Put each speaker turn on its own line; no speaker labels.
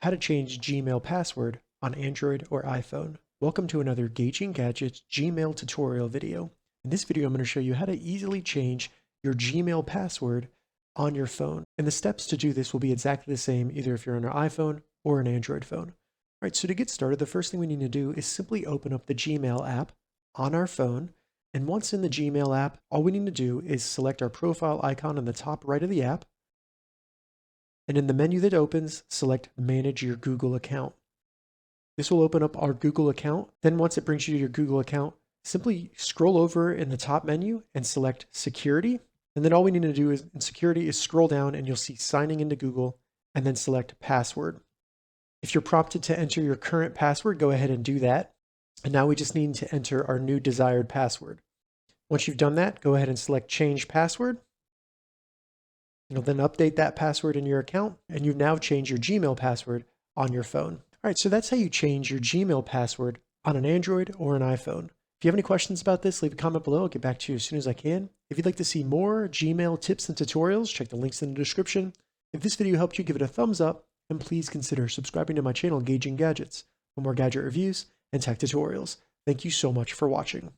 how to change Gmail password on Android or iPhone. Welcome to another Gauging Gadgets Gmail tutorial video. In this video, I'm going to show you how to easily change your Gmail password on your phone. And the steps to do this will be exactly the same either if you're on an iPhone or an Android phone. All right, so to get started, the first thing we need to do is simply open up the Gmail app on our phone. And once in the Gmail app, all we need to do is select our profile icon on the top right of the app. And in the menu that opens, select Manage Your Google Account. This will open up our Google account. Then once it brings you to your Google account, simply scroll over in the top menu and select Security. And then all we need to do is in Security is scroll down and you'll see Signing into Google and then select Password. If you're prompted to enter your current password, go ahead and do that. And now we just need to enter our new desired password. Once you've done that, go ahead and select Change Password. You'll then update that password in your account, and you've now changed your Gmail password on your phone. All right, so that's how you change your Gmail password on an Android or an iPhone. If you have any questions about this, leave a comment below. I'll get back to you as soon as I can. If you'd like to see more Gmail tips and tutorials, check the links in the description. If this video helped you, give it a thumbs up, and please consider subscribing to my channel, Gauging Gadgets, for more gadget reviews and tech tutorials. Thank you so much for watching.